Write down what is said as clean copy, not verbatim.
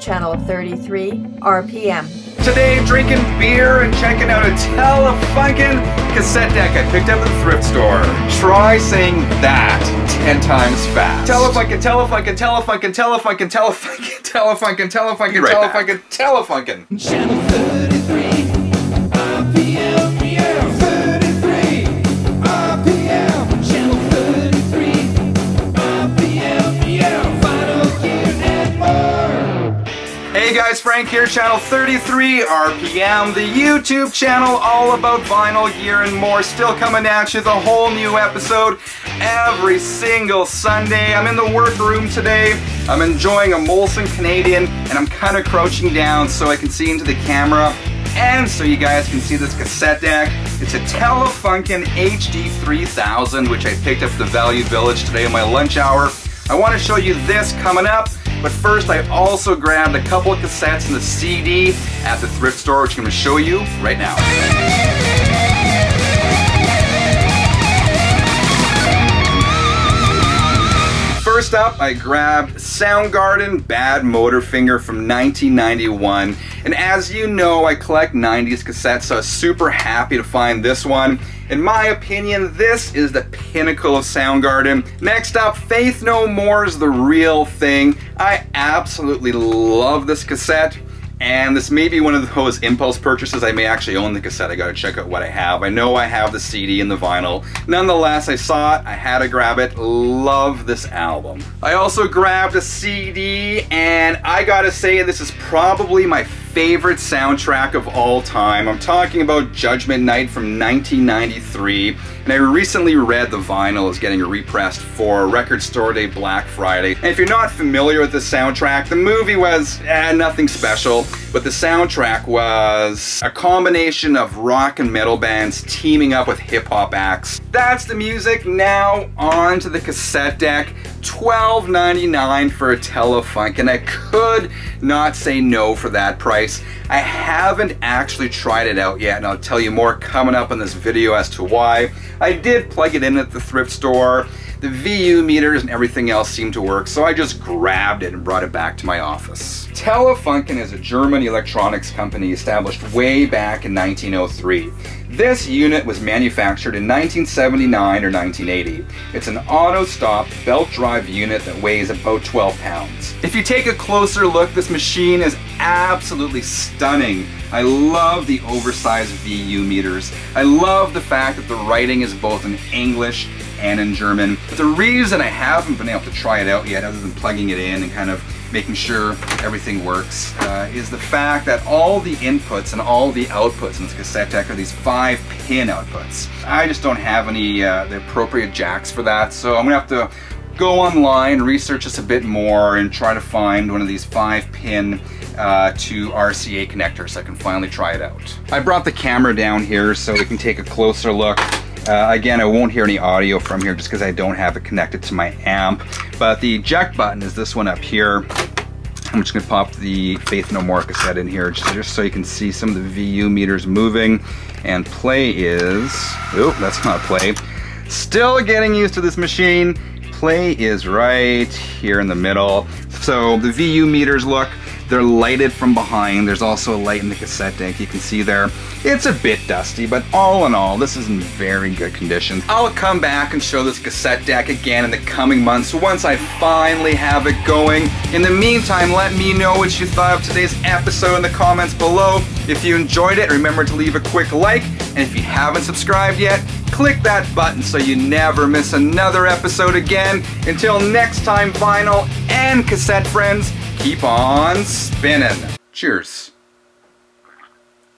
channel 33 RPM. Today, drinking beer and checking out a Telefunken cassette deck I picked up at the thrift store. Try saying that 10 times fast. Telefunken, Telefunken, Telefunken, Telefunken, Telefunken, Telefunken, Telefunken, Telefunken, Telefunken. Channel 33 RPM, yeah, 33 RPM. Channel 33 RPM, yeah, final gear and more. Hey guys, Frank here, channel 33 RPM, the YouTube channel all about vinyl gear and more, still coming at you with a whole new episode every single Sunday. I'm in the workroom today. I'm enjoying a Molson Canadian and I'm kind of crouching down so I can see into the camera and so you guys can see this cassette deck. It's a Telefunken HD 3000 which I picked up at the Value Village today in my lunch hour. I want to show you this coming up. But first, I also grabbed a couple of cassettes and the CD at the thrift store, which I'm going to show you right now. First up, I grabbed Soundgarden Bad Motorfinger from 1991. And as you know, I collect 90s cassettes, so I was super happy to find this one. In my opinion, this is the pinnacle of Soundgarden. Next up, Faith No More's The Real Thing. I absolutely love this cassette. And this may be one of those impulse purchases. I may actually own the cassette. I gotta check out what I have. I know I have the CD and the vinyl. Nonetheless, I saw it, I had to grab it. Love this album. I also grabbed a CD, and I gotta say this is probably my favorite soundtrack of all time. I'm talking about Judgment Night from 1993. And I recently read the vinyl is getting repressed for Record Store Day Black Friday. And if you're not familiar with the soundtrack, the movie was nothing special, but the soundtrack was a combination of rock and metal bands teaming up with hip-hop acts. That's the music. Now on to the cassette deck. $12.99 for a Telefunken. I could not say no for that price. I haven't actually tried it out yet, and I'll tell you more coming up in this video as to why. I did plug it in at the thrift store. The VU meters and everything else seemed to work, so I just grabbed it and brought it back to my office. Telefunken is a German electronics company established way back in 1903. This unit was manufactured in 1979 or 1980. It's an auto-stop belt drive unit that weighs about 12 pounds. If you take a closer look, this machine is absolutely stunning. I love the oversized VU meters. I love the fact that the writing is both in English and in German. But the reason I haven't been able to try it out yet, other than plugging it in and kind of making sure everything works, is the fact that all the inputs and all the outputs in this cassette deck are these 5-pin outputs. I just don't have any the appropriate jacks for that, so I'm gonna have to go online, research this a bit more, and try to find one of these 5-pin to RCA connectors so I can finally try it out. I brought the camera down here so we can take a closer look. Again, I won't hear any audio from here just because I don't have it connected to my amp. But the eject button is this one up here. I'm just going to pop the Faith No More cassette in here just so you can see some of the VU meters moving. And play is... oh, that's not play. Still getting used to this machine. Play is right here in the middle. So the VU meters, look, they're lighted from behind. There's also a light in the cassette deck you can see there. It's a bit dusty, but all in all, this is in very good condition. I'll come back and show this cassette deck again in the coming months once I finally have it going. In the meantime, let me know what you thought of today's episode in the comments below. If you enjoyed it, remember to leave a quick like, and if you haven't subscribed yet, click that button so you never miss another episode again. Until next time, vinyl and cassette friends, keep on spinning. Cheers.